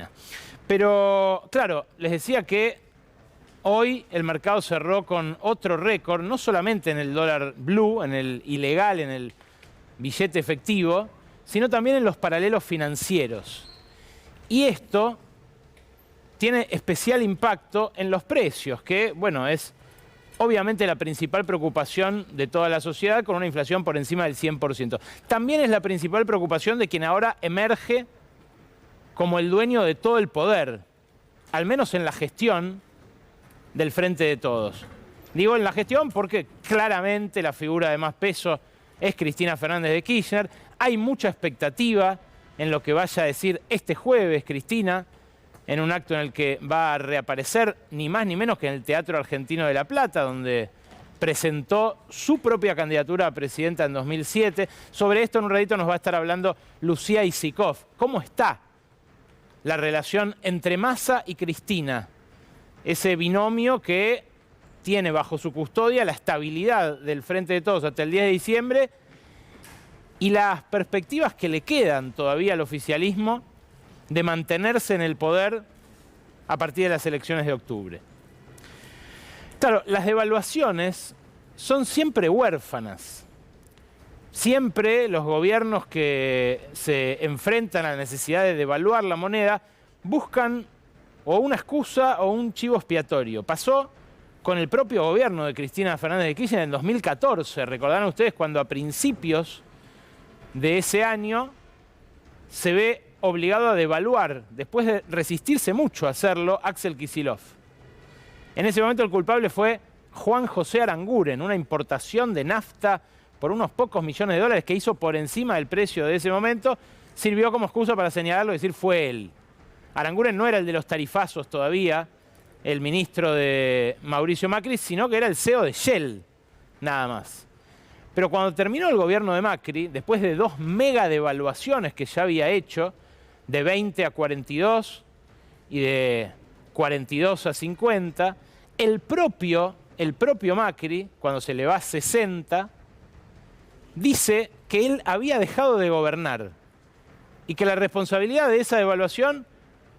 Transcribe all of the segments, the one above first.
Cristina. Pero, claro, les decía que hoy el mercado cerró con otro récord, no solamente en el dólar blue, en el ilegal, en el billete efectivo, sino también en los paralelos financieros. Y esto tiene especial impacto en los precios, que, bueno, es obviamente la principal preocupación de toda la sociedad con una inflación por encima del 100%. También es la principal preocupación de quien ahora emerge como el dueño de todo el poder, al menos en la gestión del Frente de Todos. Digo en la gestión porque claramente la figura de más peso es Cristina Fernández de Kirchner. Hay mucha expectativa en lo que vaya a decir este jueves Cristina, en un acto en el que va a reaparecer ni más ni menos que en el Teatro Argentino de La Plata, donde presentó su propia candidatura a presidenta en 2007. Sobre esto en un ratito nos va a estar hablando Lucía Isikoff. ¿Cómo está la relación entre Massa y Cristina? Ese binomio que tiene bajo su custodia la estabilidad del Frente de Todos hasta el 10 de diciembre y las perspectivas que le quedan todavía al oficialismo de mantenerse en el poder a partir de las elecciones de octubre. Claro, las devaluaciones son siempre huérfanas. Siempre los gobiernos que se enfrentan a la necesidad de devaluar la moneda buscan o una excusa o un chivo expiatorio. Pasó con el propio gobierno de Cristina Fernández de Kirchner en 2014. Recordarán ustedes cuando a principios de ese año se ve obligado a devaluar, después de resistirse mucho a hacerlo, Axel Kicillof. En ese momento el culpable fue Juan José Aranguren, una importación de nafta por unos pocos millones de dólares que hizo por encima del precio de ese momento, sirvió como excusa para señalarlo y decir fue él. Aranguren no era el de los tarifazos todavía, el ministro de Mauricio Macri, sino que era el CEO de Shell, nada más. Pero cuando terminó el gobierno de Macri, después de 2 mega devaluaciones que ya había hecho, de 20 a 42 y de 42 a 50, el propio Macri, cuando se le va a 60, dice que él había dejado de gobernar y que la responsabilidad de esa devaluación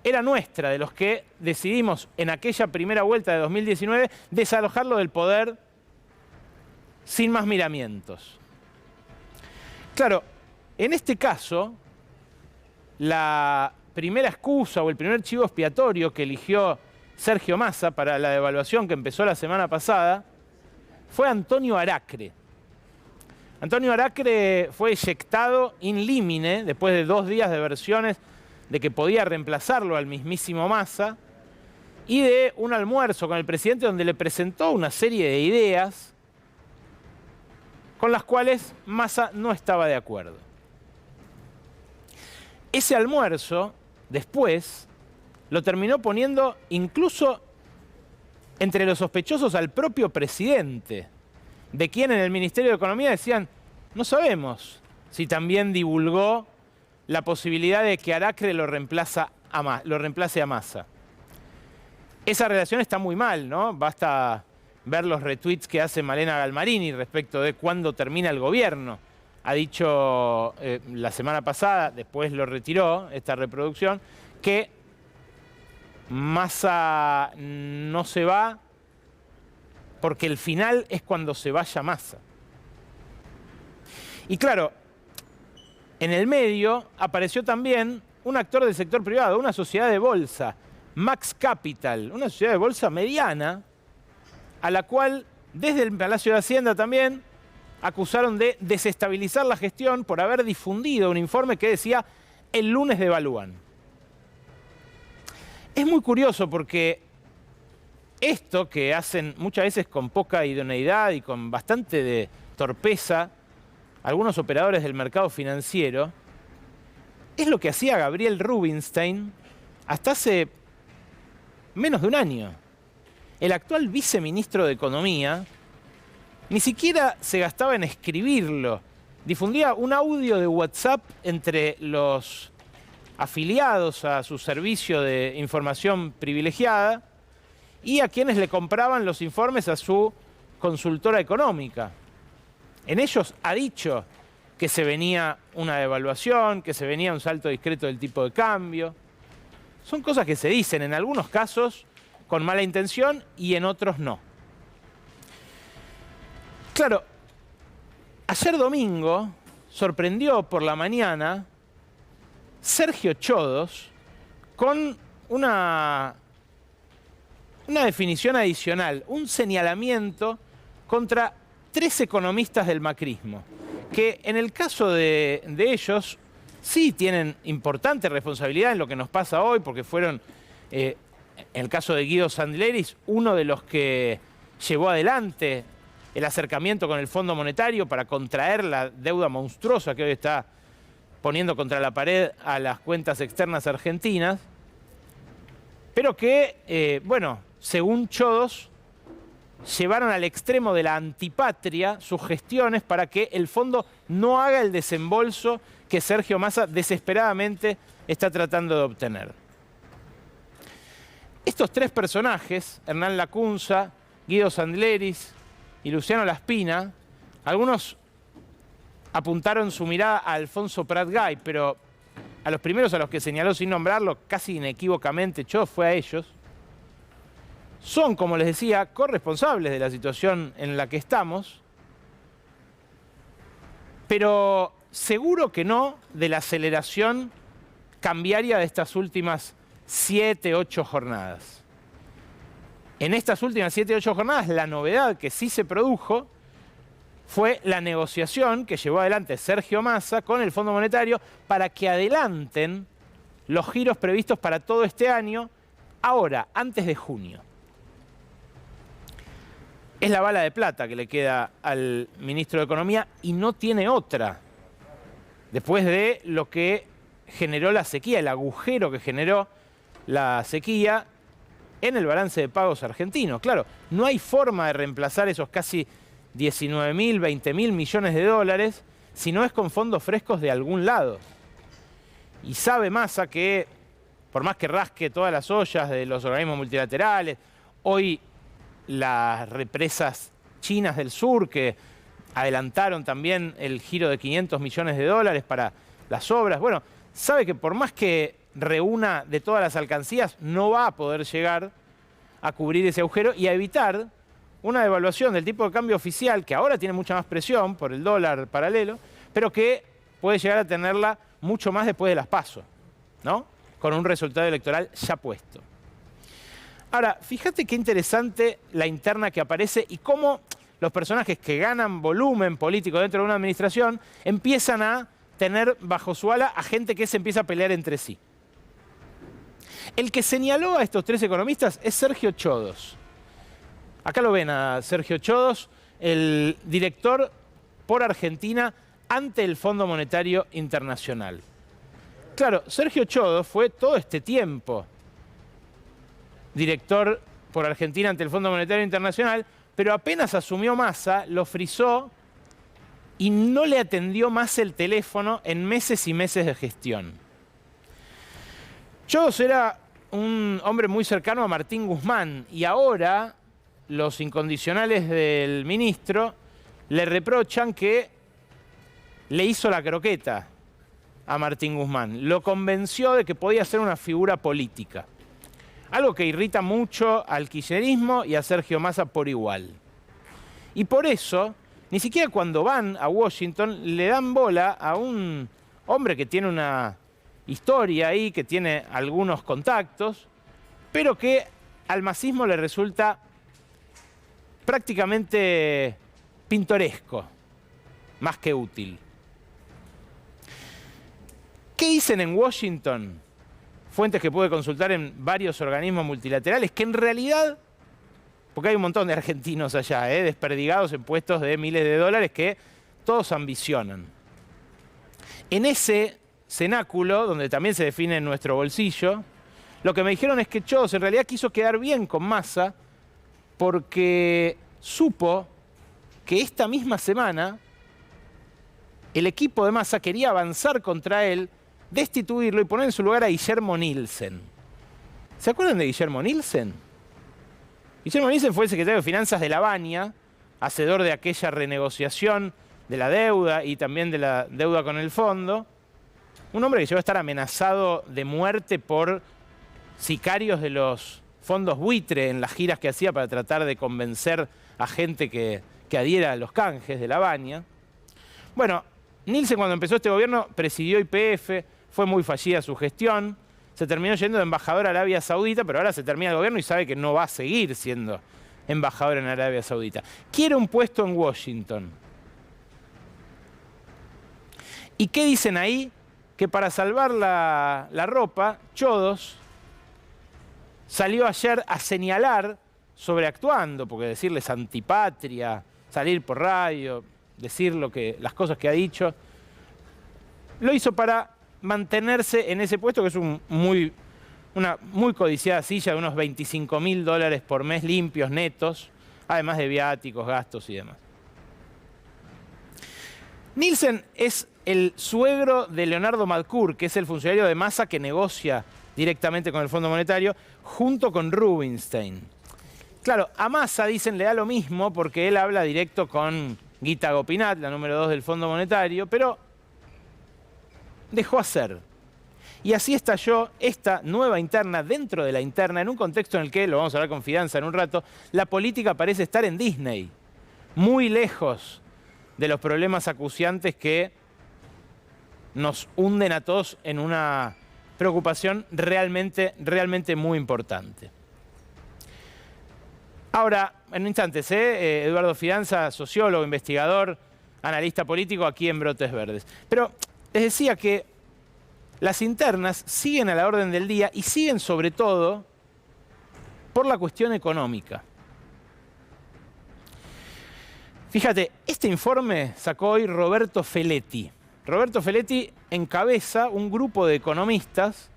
era nuestra, de los que decidimos en aquella primera vuelta de 2019 desalojarlo del poder sin más miramientos. Claro, en este caso, la primera excusa o el primer chivo expiatorio que eligió Sergio Massa para la devaluación que empezó la semana pasada fue Antonio Aracre. Antonio Aracre fue eyectado in limine después de 2 días de versiones de que podía reemplazarlo al mismísimo Massa y de un almuerzo con el presidente donde le presentó una serie de ideas con las cuales Massa no estaba de acuerdo. Ese almuerzo, después, lo terminó poniendo incluso entre los sospechosos al propio presidente, de quien en el Ministerio de Economía decían, no sabemos si también divulgó la posibilidad de que Aracre lo reemplace a Massa. Esa relación está muy mal, ¿no? Basta ver los retweets que hace Malena Galmarini respecto de cuándo termina el gobierno. Ha dicho la semana pasada, después lo retiró, esta reproducción, que Massa no se va porque el final es cuando se vaya Massa. Y claro, en el medio apareció también un actor del sector privado, una sociedad de bolsa, Max Capital, una sociedad de bolsa mediana, a la cual desde el Palacio de Hacienda también acusaron de desestabilizar la gestión por haber difundido un informe que decía el lunes devalúan. Es muy curioso porque esto que hacen muchas veces con poca idoneidad y con bastante de torpeza algunos operadores del mercado financiero, es lo que hacía Gabriel Rubinstein hasta hace menos de un año. El actual viceministro de Economía ni siquiera se gastaba en escribirlo. Difundía un audio de WhatsApp entre los afiliados a su servicio de información privilegiada y a quienes le compraban los informes a su consultora económica. En ellos ha dicho que se venía una devaluación, que se venía un salto discreto del tipo de cambio. Son cosas que se dicen en algunos casos con mala intención y en otros no. Claro, ayer domingo sorprendió por la mañana Sergio Chodos con una definición adicional, un señalamiento contra 3 economistas del macrismo, que en el caso de ellos sí tienen importante responsabilidad en lo que nos pasa hoy, porque fueron, en el caso de Guido Sandleris, uno de los que llevó adelante el acercamiento con el Fondo Monetario para contraer la deuda monstruosa que hoy está poniendo contra la pared a las cuentas externas argentinas, pero que, bueno, según Chodos, llevaron al extremo de la antipatria sus gestiones para que el fondo no haga el desembolso que Sergio Massa desesperadamente está tratando de obtener. Estos 3 personajes, Hernán Lacunza, Guido Sandleris y Luciano Laspina, algunos apuntaron su mirada a Alfonso Prat-Gay, pero a los primeros a los que señaló sin nombrarlo, casi inequívocamente, Chodos fue a ellos. Son, como les decía, corresponsables de la situación en la que estamos, pero seguro que no de la aceleración cambiaria de estas últimas 7, 8 jornadas. En estas últimas 7, 8 jornadas, la novedad que sí se produjo fue la negociación que llevó adelante Sergio Massa con el Fondo Monetario para que adelanten los giros previstos para todo este año, ahora, antes de junio. Es la bala de plata que le queda al ministro de Economía y no tiene otra. Después de lo que generó la sequía, el agujero que generó la sequía en el balance de pagos argentino. Claro, no hay forma de reemplazar esos casi 19.000, 20.000 millones de dólares si no es con fondos frescos de algún lado. Y sabe Massa que, por más que rasque todas las ollas de los organismos multilaterales, hoy las represas chinas del sur que adelantaron también el giro de 500 millones de dólares para las obras. Bueno, sabe que por más que reúna de todas las alcancías, no va a poder llegar a cubrir ese agujero y a evitar una devaluación del tipo de cambio oficial, que ahora tiene mucha más presión por el dólar paralelo, pero que puede llegar a tenerla mucho más después de las PASO, ¿no? Con un resultado electoral ya puesto. Ahora, fíjate qué interesante la interna que aparece y cómo los personajes que ganan volumen político dentro de una administración empiezan a tener bajo su ala a gente que se empieza a pelear entre sí. El que señaló a estos 3 economistas es Sergio Chodos. Acá lo ven a Sergio Chodos, el director por Argentina ante el Fondo Monetario Internacional. Claro, Sergio Chodos fue todo este tiempo director por Argentina ante el Fondo Monetario Internacional, pero apenas asumió Massa, lo frizó y no le atendió más el teléfono en meses y meses de gestión. Chodos era un hombre muy cercano a Martín Guzmán y ahora los incondicionales del ministro le reprochan que le hizo la croqueta a Martín Guzmán. Lo convenció de que podía ser una figura política. Algo que irrita mucho al kirchnerismo y a Sergio Massa por igual. Y por eso, ni siquiera cuando van a Washington le dan bola a un hombre que tiene una historia ahí, que tiene algunos contactos, pero que al masismo le resulta prácticamente pintoresco, más que útil. ¿Qué dicen en Washington? Fuentes que puede consultar en varios organismos multilaterales, que en realidad, porque hay un montón de argentinos allá, desperdigados en puestos de miles de dólares que todos ambicionan. En ese cenáculo, donde también se define nuestro bolsillo, lo que me dijeron es que Chodos en realidad quiso quedar bien con Massa porque supo que esta misma semana el equipo de Massa quería avanzar contra él, destituirlo y poner en su lugar a Guillermo Nielsen. ¿Se acuerdan de Guillermo Nielsen? Guillermo Nielsen fue el secretario de Finanzas de La Baña, hacedor de aquella renegociación de la deuda y también de la deuda con el fondo. Un hombre que llegó a estar amenazado de muerte por sicarios de los fondos buitre en las giras que hacía para tratar de convencer a gente que adhiera a los canjes de la Baña. Bueno, Nielsen cuando empezó este gobierno presidió YPF, fue muy fallida su gestión, se terminó yendo de embajador a Arabia Saudita, pero ahora se termina el gobierno y sabe que no va a seguir siendo embajador en Arabia Saudita. Quiere un puesto en Washington. ¿Y qué dicen ahí? Que para salvar la ropa, Chodos salió ayer a señalar, sobreactuando, porque decirles antipatria, salir por radio, decir las cosas que ha dicho, lo hizo para mantenerse en ese puesto, que es una muy codiciada silla de unos $25.000 por mes limpios, netos, además de viáticos, gastos y demás. Nielsen es el suegro de Leonardo Madcourt, que es el funcionario de Massa que negocia directamente con el Fondo Monetario, junto con Rubinstein. Claro, a Massa, dicen, le da lo mismo porque él habla directo con Gita Gopinath, la número 2 del Fondo Monetario, pero dejó hacer. Y así estalló esta nueva interna dentro de la interna, en un contexto en el que, lo vamos a hablar con Fidanza en un rato, la política parece estar en Disney, muy lejos de los problemas acuciantes que nos hunden a todos en una preocupación realmente muy importante. Ahora, en instantes, Eduardo Fidanza, sociólogo, investigador, analista político, aquí en Brotes Verdes. Pero les decía que las internas siguen a la orden del día y siguen sobre todo por la cuestión económica. Fíjate, este informe sacó hoy Roberto Feletti. Roberto Feletti encabeza un grupo de economistas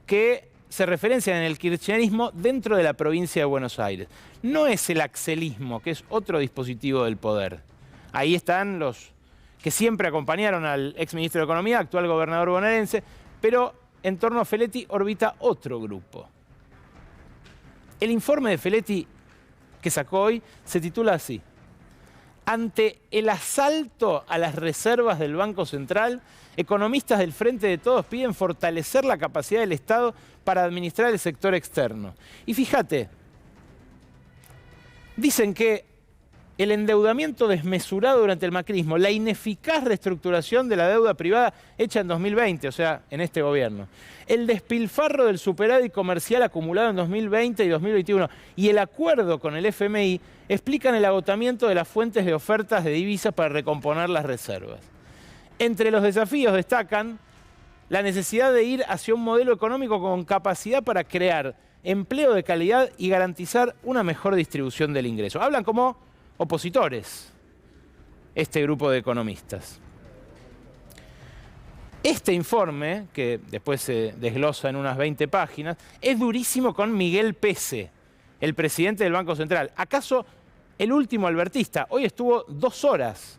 que se referencian en el kirchnerismo dentro de la provincia de Buenos Aires. No es el axelismo, que es otro dispositivo del poder. Ahí están los que siempre acompañaron al exministro de Economía, actual gobernador bonaerense, pero en torno a Feletti orbita otro grupo. El informe de Feletti que sacó hoy se titula así: ante el asalto a las reservas del Banco Central, economistas del Frente de Todos piden fortalecer la capacidad del Estado para administrar el sector externo. Y fíjate, dicen que el endeudamiento desmesurado durante el macrismo, la ineficaz reestructuración de la deuda privada hecha en 2020, o sea, en este gobierno, el despilfarro del superávit comercial acumulado en 2020 y 2021 y el acuerdo con el FMI explican el agotamiento de las fuentes de ofertas de divisas para recomponer las reservas. Entre los desafíos destacan la necesidad de ir hacia un modelo económico con capacidad para crear empleo de calidad y garantizar una mejor distribución del ingreso. Hablan como opositores este grupo de economistas. Este informe, que después se desglosa en unas 20 páginas, es durísimo con Miguel Pese, el presidente del Banco Central. ¿Acaso el último albertista? Hoy estuvo 2 horas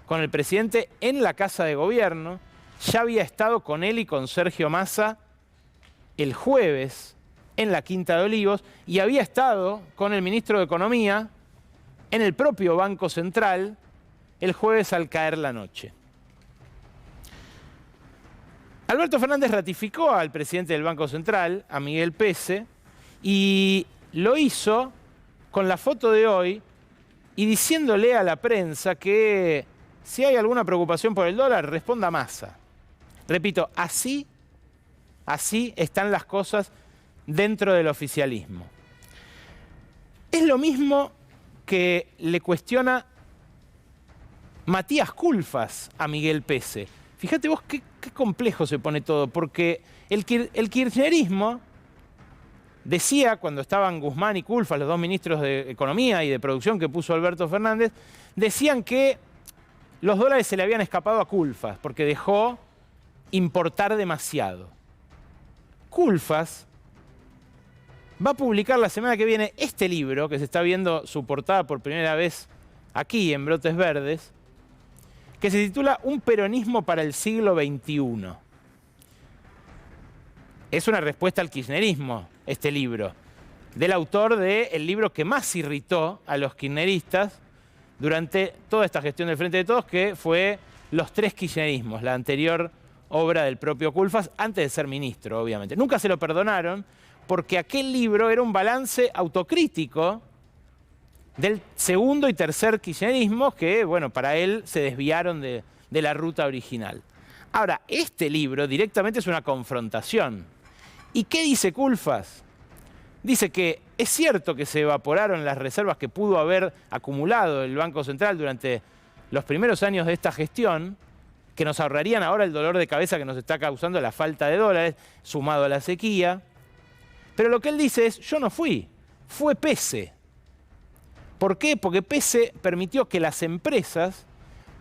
con el presidente en la Casa de Gobierno. Ya había estado con él y con Sergio Massa el jueves en la Quinta de Olivos y había estado con el ministro de Economía en el propio Banco Central el jueves al caer la noche. Alberto Fernández ratificó al presidente del Banco Central, a Miguel Pese, y lo hizo con la foto de hoy y diciéndole a la prensa que si hay alguna preocupación por el dólar, responda Massa. Repito, así están las cosas dentro del oficialismo. Es lo mismo que le cuestiona Matías Culfas a Miguel Pese. Fíjate vos qué complejo se pone todo, porque el kirchnerismo decía, cuando estaban Guzmán y Culfas, los 2 ministros de Economía y de Producción que puso Alberto Fernández, decían que los dólares se le habían escapado a Culfas porque dejó importar demasiado. Culfas va a publicar la semana que viene este libro, que se está viendo su portada por primera vez aquí en Brotes Verdes, que se titula Un peronismo para el siglo XXI. Es una respuesta al kirchnerismo, este libro, del autor del libro que más irritó a los kirchneristas durante toda esta gestión del Frente de Todos, que fue Los 3 kirchnerismos, la anterior obra del propio Culfas, antes de ser ministro, obviamente. Nunca se lo perdonaron. porque aquel libro era un balance autocrítico del segundo y tercer kirchnerismo que, bueno, para él se desviaron de la ruta original. Ahora, este libro directamente es una confrontación. ¿Y qué dice Culfas? Dice que es cierto que se evaporaron las reservas que pudo haber acumulado el Banco Central durante los primeros años de esta gestión, que nos ahorrarían ahora el dolor de cabeza que nos está causando la falta de dólares, sumado a la sequía. Pero lo que él dice es, yo no fui, fue PESE. ¿Por qué? Porque PESE permitió que las empresas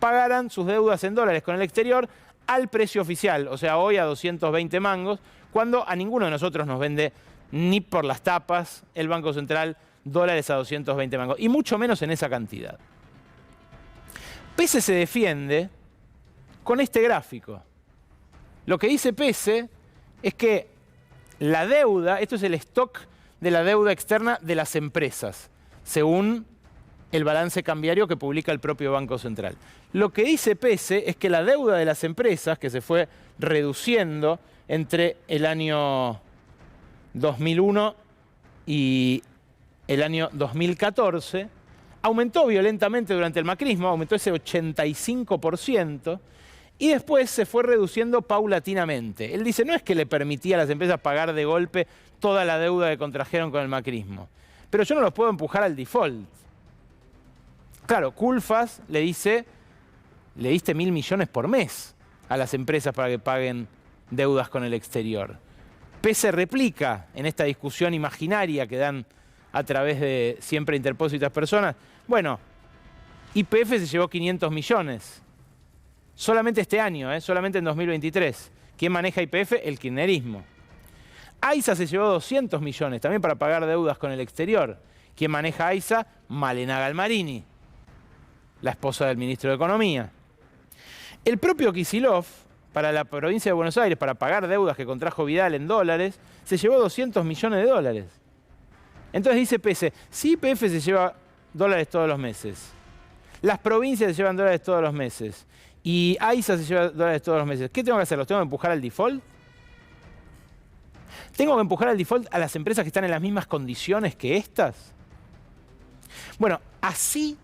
pagaran sus deudas en dólares con el exterior al precio oficial, o sea, hoy a 220 mangos, cuando a ninguno de nosotros nos vende ni por las tapas el Banco Central dólares a 220 mangos, y mucho menos en esa cantidad. PESE se defiende con este gráfico. Lo que dice PESE es que la deuda, esto es el stock de la deuda externa de las empresas, según el balance cambiario que publica el propio Banco Central. Lo que dice PESE es que la deuda de las empresas, que se fue reduciendo entre el año 2001 y el año 2014, aumentó violentamente durante el macrismo, aumentó ese 85%, y después se fue reduciendo paulatinamente. Él dice, no es que le permitía a las empresas pagar de golpe toda la deuda que contrajeron con el macrismo, pero yo no los puedo empujar al default. Claro, Culfas le dice, le diste 1.000 millones por mes a las empresas para que paguen deudas con el exterior. PESE replica en esta discusión imaginaria que dan a través de siempre interpósitas personas. Bueno, YPF se llevó 500 millones. Solamente este año, solamente en 2023. ¿Quién maneja YPF? El kirchnerismo. AISA se llevó 200 millones también para pagar deudas con el exterior. ¿Quién maneja AISA? Malena Galmarini, la esposa del ministro de Economía. El propio Kicillof, para la provincia de Buenos Aires, para pagar deudas que contrajo Vidal en dólares, se llevó 200 millones de dólares. Entonces dice PESE, si YPF se lleva dólares todos los meses, las provincias se llevan dólares todos los meses, y AISA se lleva dólares todos los meses, ¿qué tengo que hacer? ¿Los tengo que empujar al default? ¿Tengo que empujar al default a las empresas que están en las mismas condiciones que estas? Bueno, así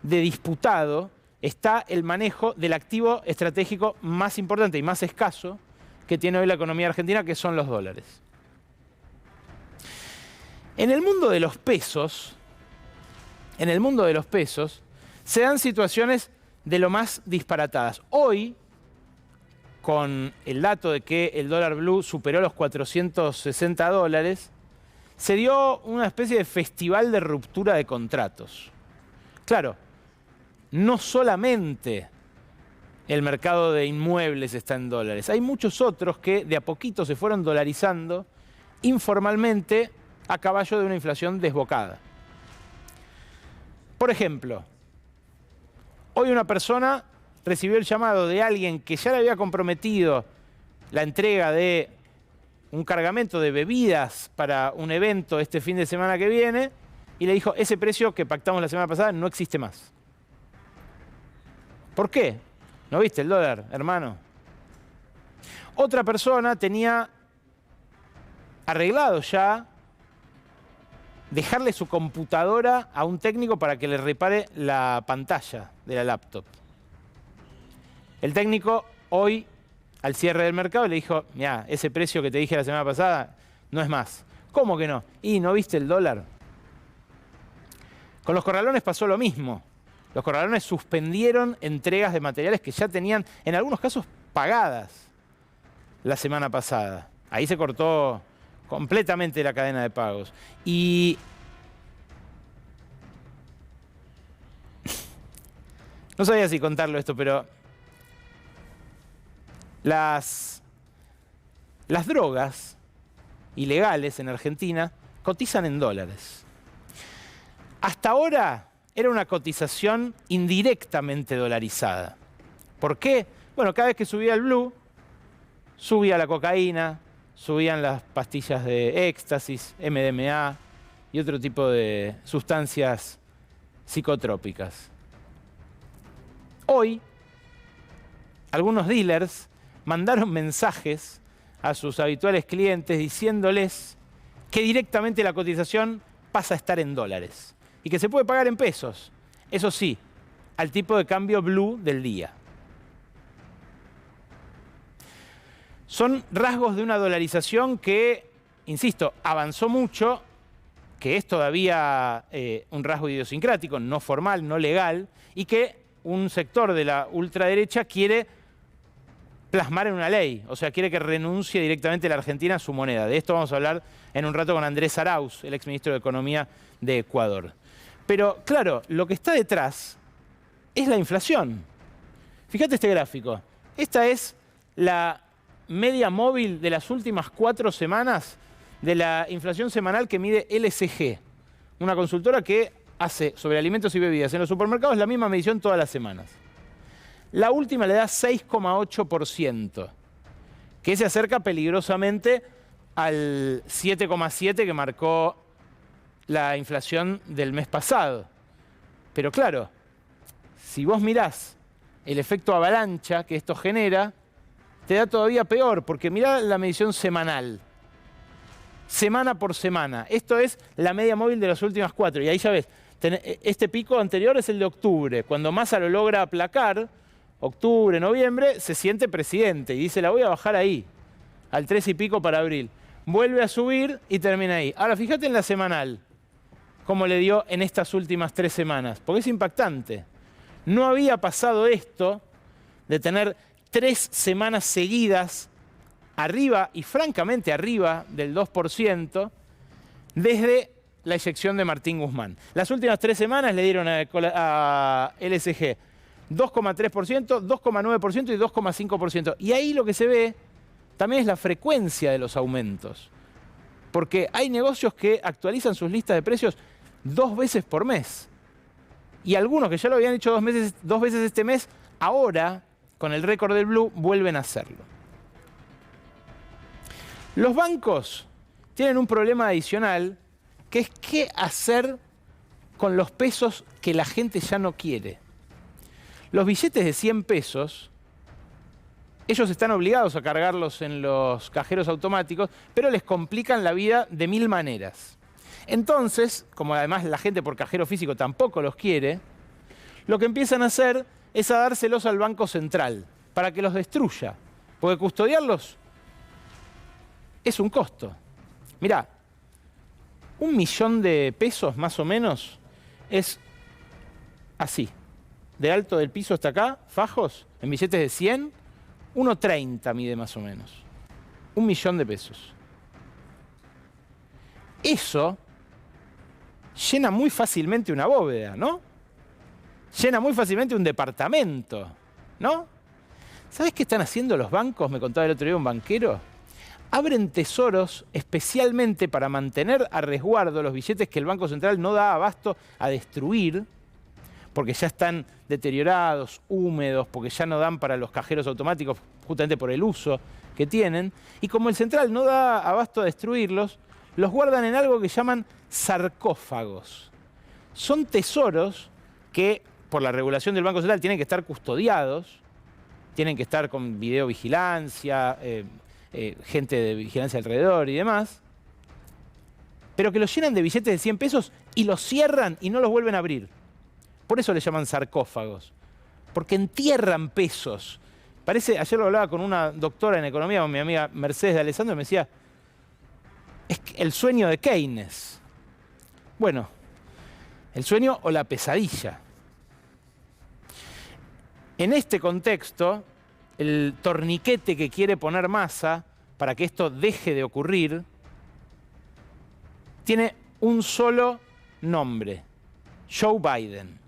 de disputado está el manejo del activo estratégico más importante y más escaso que tiene hoy la economía argentina, que son los dólares. En el mundo de los pesos, se dan situaciones de lo más disparatadas. Hoy, con el dato de que el dólar blue superó los 460 dólares, se dio una especie de festival de ruptura de contratos. Claro, no solamente el mercado de inmuebles está en dólares, hay muchos otros que de a poquito se fueron dolarizando informalmente a caballo de una inflación desbocada. Por ejemplo, hoy una persona recibió el llamado de alguien que ya le había comprometido la entrega de un cargamento de bebidas para un evento este fin de semana que viene y le dijo, ese precio que pactamos la semana pasada no existe más. ¿Por qué? ¿No viste el dólar, hermano? Otra persona tenía arreglado ya dejarle su computadora a un técnico para que le repare la pantalla de la laptop. El técnico hoy, al cierre del mercado, le dijo, mirá, ese precio que te dije la semana pasada no es más. ¿Cómo que no? ¿Y no viste el dólar? Con los corralones pasó lo mismo. Los corralones suspendieron entregas de materiales que ya tenían, en algunos casos, pagadas la semana pasada. Ahí se cortó completamente la cadena de pagos. Y no sabía si contarlo esto, pero las drogas ilegales en Argentina cotizan en dólares. Hasta ahora era una cotización indirectamente dolarizada. ¿Por qué? Bueno, cada vez que subía el blue, subía la cocaína, subían las pastillas de éxtasis, MDMA y otro tipo de sustancias psicotrópicas. Hoy, algunos dealers mandaron mensajes a sus habituales clientes diciéndoles que directamente la cotización pasa a estar en dólares y que se puede pagar en pesos. Eso sí, al tipo de cambio blue del día. Son rasgos de una dolarización que, insisto, avanzó mucho, que es todavía un rasgo idiosincrático, no formal, no legal, y que un sector de la ultraderecha quiere plasmar en una ley, o sea, quiere que renuncie directamente la Argentina a su moneda. De esto vamos a hablar en un rato con Andrés Arauz, el exministro de Economía de Ecuador. Pero, claro, lo que está detrás es la inflación. Fíjate este gráfico. Esta es la media móvil de las últimas 4 semanas de la inflación semanal que mide LSG, una consultora que hace sobre alimentos y bebidas en los supermercados la misma medición todas las semanas. La última le da 6,8%, que se acerca peligrosamente al 7,7% que marcó la inflación del mes pasado. Pero claro, si vos mirás el efecto avalancha que esto genera, te da todavía peor, porque mirá la medición semanal. Semana por semana. Esto es la media móvil de las últimas 4. Y ahí ya ves, este pico anterior es el de octubre. Cuando Massa lo logra aplacar, octubre, noviembre, se siente presidente y dice, la voy a bajar ahí, al 3 y pico para abril. Vuelve a subir y termina ahí. Ahora, fíjate en la semanal, cómo le dio en estas últimas 3 semanas, porque es impactante. No había pasado esto de tener 3 semanas seguidas arriba, y francamente arriba del 2%, desde la eyección de Martín Guzmán. Las últimas 3 semanas le dieron a LSG 2,3%, 2,9% y 2,5%. Y ahí lo que se ve también es la frecuencia de los aumentos. Porque hay negocios que actualizan sus listas de precios 2 veces por mes. Y algunos que ya lo habían hecho 2 veces este mes, ahora, con el récord del Blue, vuelven a hacerlo. Los bancos tienen un problema adicional, que es qué hacer con los pesos que la gente ya no quiere. Los billetes de 100 pesos, ellos están obligados a cargarlos en los cajeros automáticos, pero les complican la vida de 1000 maneras. Entonces, como además la gente por cajero físico tampoco los quiere, lo que empiezan a hacer es a dárselos al Banco Central para que los destruya, porque custodiarlos es un costo. Mirá, 1 millón de pesos más o menos es así. De alto del piso hasta acá, fajos, en billetes de 100, 1,30 mide más o menos. 1 millón de pesos. Eso llena muy fácilmente una bóveda, ¿no? Llena muy fácilmente un departamento, ¿no? ¿Sabés qué están haciendo los bancos? Me contaba el otro día un banquero. Abren tesoros especialmente para mantener a resguardo los billetes que el Banco Central no da abasto a destruir, porque ya están deteriorados, húmedos, porque ya no dan para los cajeros automáticos justamente por el uso que tienen. Y como el central no da abasto a destruirlos, los guardan en algo que llaman sarcófagos. Son tesoros que, por la regulación del Banco Central, tienen que estar custodiados, tienen que estar con videovigilancia, gente de vigilancia alrededor y demás, pero que los llenan de billetes de 100 pesos y los cierran y no los vuelven a abrir. Por eso le llaman sarcófagos, porque entierran pesos. Ayer lo hablaba con una doctora en economía, con mi amiga Mercedes de Alessandro, y me decía, es el sueño de Keynes. Bueno, el sueño o la pesadilla. En este contexto, el torniquete que quiere poner Massa para que esto deje de ocurrir tiene un solo nombre: Joe Biden.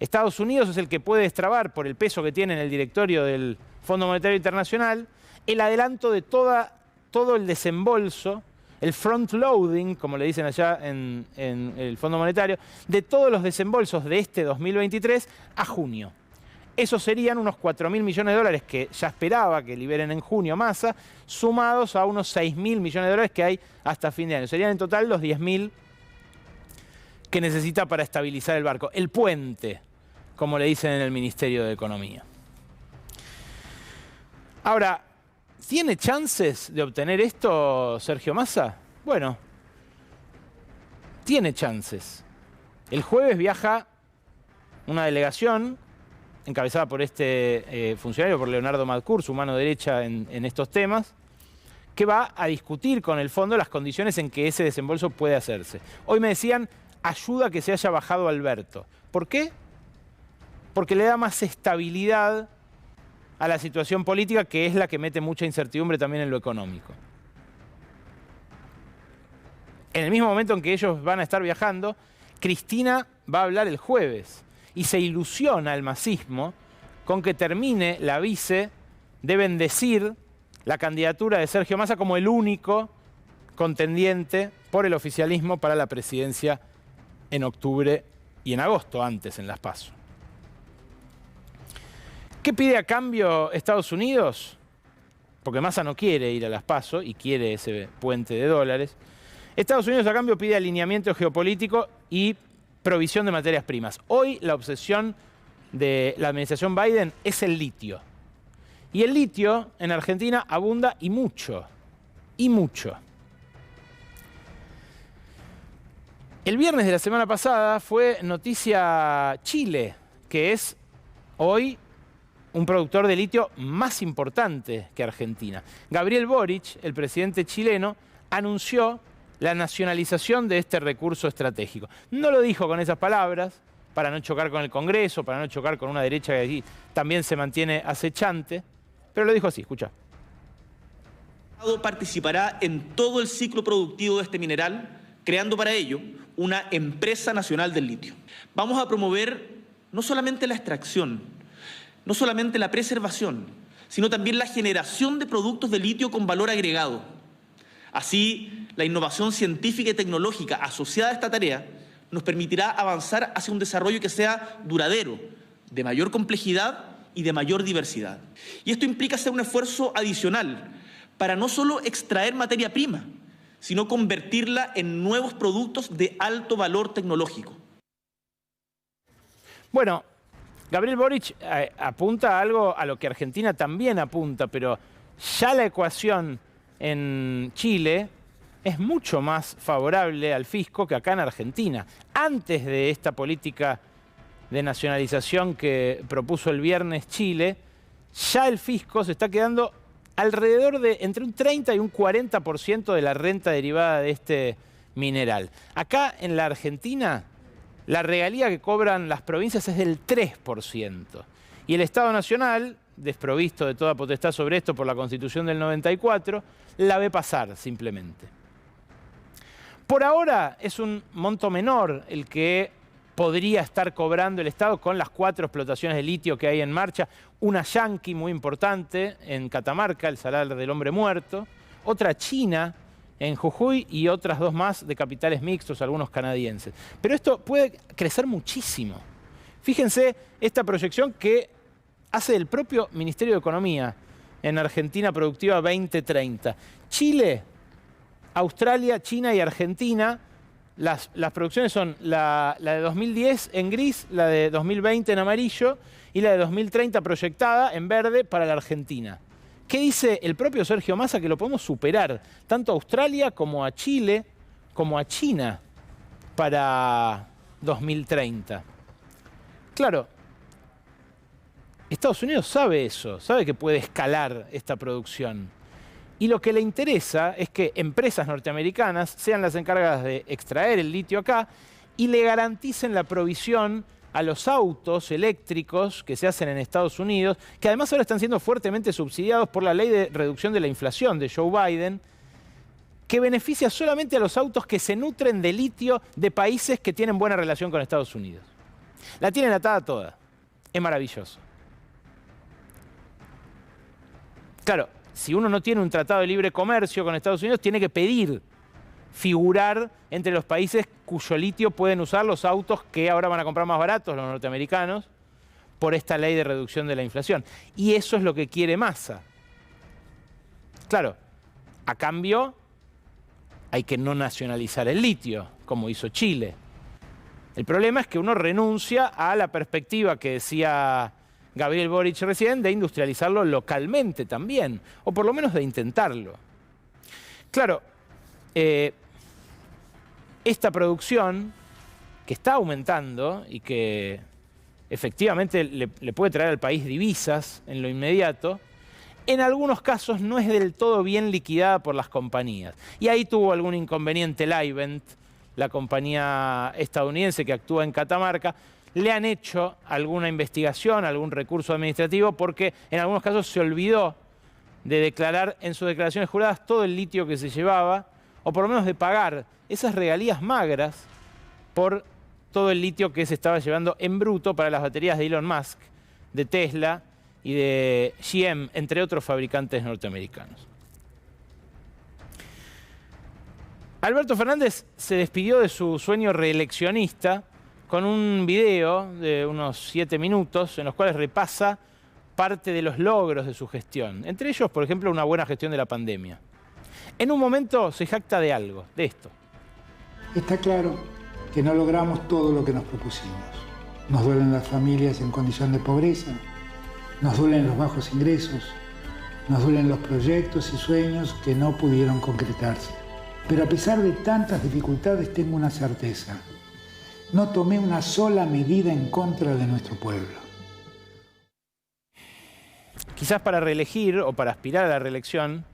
Estados Unidos es el que puede destrabar, por el peso que tiene en el directorio del Fondo Monetario Internacional, el adelanto de todo el desembolso, el front-loading, como le dicen allá en el Fondo Monetario, de todos los desembolsos de este 2023 a junio. Esos serían unos 4.000 millones de dólares que ya esperaba que liberen en junio Massa, sumados a unos 6.000 millones de dólares que hay hasta fin de año. Serían en total los 10.000 que necesita para estabilizar el barco. El puente, como le dicen en el Ministerio de Economía. Ahora, ¿Tiene chances de obtener esto Sergio Massa? Bueno, tiene chances. El jueves viaja una delegación encabezada por este funcionario, por Leonardo Madcour, su mano derecha en estos temas, que va a discutir con el fondo las condiciones en que ese desembolso puede hacerse. Hoy me decían, ayuda que se haya bajado Alberto. ¿Por qué? Porque le da más estabilidad a la situación política, que es la que mete mucha incertidumbre también en lo económico. En el mismo momento en que ellos van a estar viajando, Cristina va a hablar el jueves y se ilusiona el masismo con que termine la vice de bendecir la candidatura de Sergio Massa como el único contendiente por el oficialismo para la presidencia en octubre y en agosto, antes en las PASO. ¿Qué pide a cambio Estados Unidos? Porque Massa no quiere ir a las PASO y quiere ese puente de dólares. Estados Unidos a cambio pide alineamiento geopolítico y provisión de materias primas. Hoy la obsesión de la administración Biden es el litio. Y el litio en Argentina abunda y mucho. Y mucho. El viernes de la semana pasada fue noticia Chile, que es hoy un productor de litio más importante que Argentina. Gabriel Boric, el presidente chileno, anunció la nacionalización de este recurso estratégico. No lo dijo con esas palabras, para no chocar con el Congreso, para no chocar con una derecha que aquí también se mantiene acechante, pero lo dijo así, escucha. El Estado participará en todo el ciclo productivo de este mineral, creando para ello una empresa nacional del litio. Vamos a promover no solamente la extracción, no solamente la preservación, sino también la generación de productos de litio con valor agregado. Así, la innovación científica y tecnológica asociada a esta tarea nos permitirá avanzar hacia un desarrollo que sea duradero, de mayor complejidad y de mayor diversidad. Y esto implica hacer un esfuerzo adicional para no solo extraer materia prima, sino convertirla en nuevos productos de alto valor tecnológico. Bueno, Gabriel Boric apunta a algo a lo que Argentina también apunta, pero ya la ecuación en Chile es mucho más favorable al fisco que acá en Argentina. Antes de esta política de nacionalización que propuso el viernes Chile, ya el fisco se está quedando alrededor de entre un 30 y un 40% de la renta derivada de este mineral. Acá en la Argentina, la regalía que cobran las provincias es del 3%. Y el Estado Nacional, desprovisto de toda potestad sobre esto por la Constitución del 94, la ve pasar simplemente. Por ahora es un monto menor el que podría estar cobrando el Estado con las 4 explotaciones de litio que hay en marcha. Una yanqui muy importante en Catamarca, el Salar del Hombre Muerto. Otra china en Jujuy y otras 2 más de capitales mixtos, algunos canadienses. Pero esto puede crecer muchísimo. Fíjense esta proyección que hace el propio Ministerio de Economía en Argentina Productiva 2030. Chile, Australia, China y Argentina, las producciones son la de 2010 en gris, la de 2020 en amarillo y la de 2030 proyectada en verde para la Argentina. ¿Qué dice el propio Sergio Massa? Que lo podemos superar, tanto a Australia como a Chile, como a China, para 2030. Claro, Estados Unidos sabe eso, sabe que puede escalar esta producción. Y lo que le interesa es que empresas norteamericanas sean las encargadas de extraer el litio acá y le garanticen la provisión a los autos eléctricos que se hacen en Estados Unidos, que además ahora están siendo fuertemente subsidiados por la ley de reducción de la inflación de Joe Biden, que beneficia solamente a los autos que se nutren de litio de países que tienen buena relación con Estados Unidos. La tienen atada toda. Es maravilloso. Claro, si uno no tiene un tratado de libre comercio con Estados Unidos, tiene que pedir figurar entre los países cuyo litio pueden usar los autos que ahora van a comprar más baratos, los norteamericanos, por esta ley de reducción de la inflación. Y eso es lo que quiere Massa. Claro, a cambio hay que no nacionalizar el litio, como hizo Chile. El problema es que uno renuncia a la perspectiva que decía Gabriel Boric recién, de industrializarlo localmente también, o por lo menos de intentarlo. Claro, esta producción que está aumentando y que efectivamente le puede traer al país divisas en lo inmediato, en algunos casos no es del todo bien liquidada por las compañías. Y ahí tuvo algún inconveniente Livent, la compañía estadounidense que actúa en Catamarca. Le han hecho alguna investigación, algún recurso administrativo, porque en algunos casos se olvidó de declarar en sus declaraciones juradas todo el litio que se llevaba, o por lo menos de pagar esas regalías magras por todo el litio que se estaba llevando en bruto para las baterías de Elon Musk, de Tesla y de GM, entre otros fabricantes norteamericanos. Alberto Fernández se despidió de su sueño reeleccionista con un video de unos 7 minutos en los cuales repasa parte de los logros de su gestión. Entre ellos, por ejemplo, una buena gestión de la pandemia. En un momento se jacta de algo, de esto. Está claro que no logramos todo lo que nos propusimos. Nos duelen las familias en condición de pobreza, nos duelen los bajos ingresos, nos duelen los proyectos y sueños que no pudieron concretarse. Pero a pesar de tantas dificultades tengo una certeza. No tomé una sola medida en contra de nuestro pueblo. Quizás para reelegir o para aspirar a la reelección,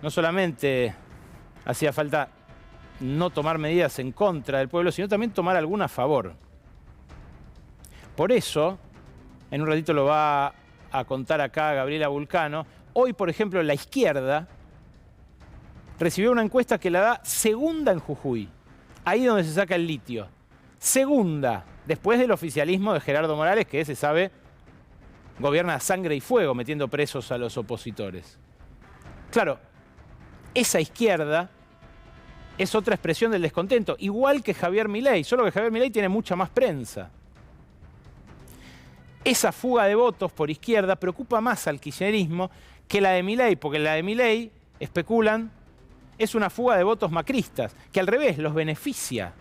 no solamente hacía falta no tomar medidas en contra del pueblo, sino también tomar alguna a favor. Por eso, en un ratito lo va a contar acá Gabriela Vulcano, hoy, por ejemplo, la izquierda recibió una encuesta que la da segunda en Jujuy, ahí donde se saca el litio. Segunda, después del oficialismo de Gerardo Morales, que se sabe gobierna a sangre y fuego, metiendo presos a los opositores. Claro, esa izquierda es otra expresión del descontento, igual que Javier Milei, solo que Javier Milei tiene mucha más prensa. Esa fuga de votos por izquierda preocupa más al kirchnerismo que la de Milei, porque la de Milei, especulan, es una fuga de votos macristas, que al revés los beneficia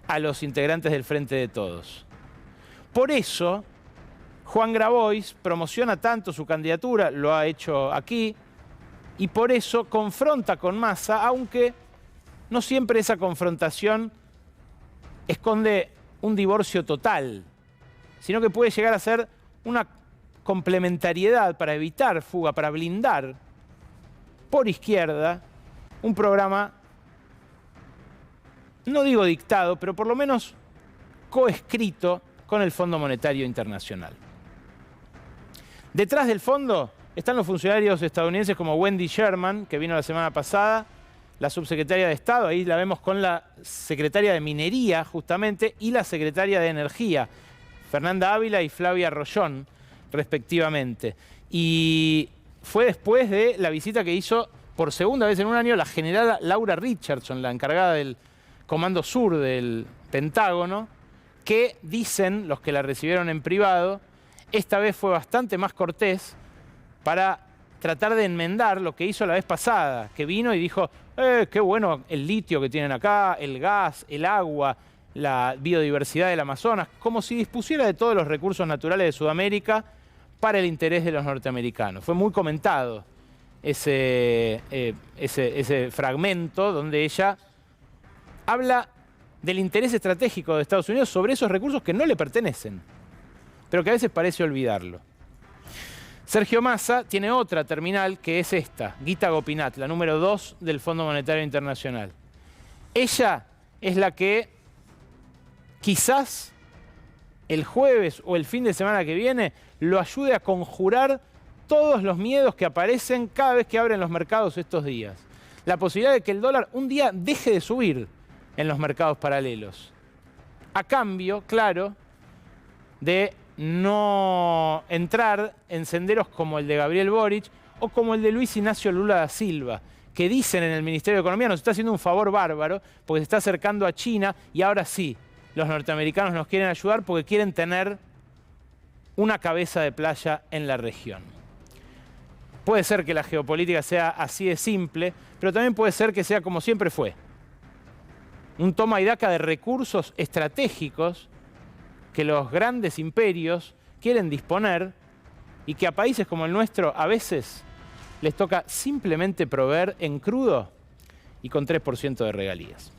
a los integrantes del Frente de Todos. Por eso, Juan Grabois promociona tanto su candidatura, lo ha hecho aquí, y por eso confronta con Massa, aunque no siempre esa confrontación esconde un divorcio total, sino que puede llegar a ser una complementariedad para evitar fuga, para blindar por izquierda un programa, no digo dictado, pero por lo menos coescrito con el Fondo Monetario Internacional. Detrás del fondo están los funcionarios estadounidenses como Wendy Sherman, que vino la semana pasada, la subsecretaria de Estado, ahí la vemos con la secretaria de Minería justamente, y la secretaria de Energía, Fernanda Ávila y Flavia Rollón, respectivamente. Y fue después de la visita que hizo por segunda vez en un año la general Laura Richardson, la encargada del Comando Sur del Pentágono, que dicen los que la recibieron en privado, esta vez fue bastante más cortés para tratar de enmendar lo que hizo la vez pasada, que vino y dijo, qué bueno el litio que tienen acá, el gas, el agua, la biodiversidad del Amazonas, como si dispusiera de todos los recursos naturales de Sudamérica para el interés de los norteamericanos. Fue muy comentado ese fragmento donde ella habla del interés estratégico de Estados Unidos sobre esos recursos que no le pertenecen, pero que a veces parece olvidarlo. Sergio Massa tiene otra terminal que es esta, Gita Gopinath, la número 2 del Fondo Monetario Internacional. Ella es la que quizás el jueves o el fin de semana que viene lo ayude a conjurar todos los miedos que aparecen cada vez que abren los mercados estos días. La posibilidad de que el dólar un día deje de subir en los mercados paralelos. A cambio, claro, de no entrar en senderos como el de Gabriel Boric o como el de Luis Ignacio Lula da Silva, que dicen en el Ministerio de Economía nos está haciendo un favor bárbaro porque se está acercando a China y ahora sí, los norteamericanos nos quieren ayudar porque quieren tener una cabeza de playa en la región. Puede ser que la geopolítica sea así de simple, pero también puede ser que sea como siempre fue. Un toma y daca de recursos estratégicos que los grandes imperios quieren disponer y que a países como el nuestro a veces les toca simplemente proveer en crudo y con 3% de regalías.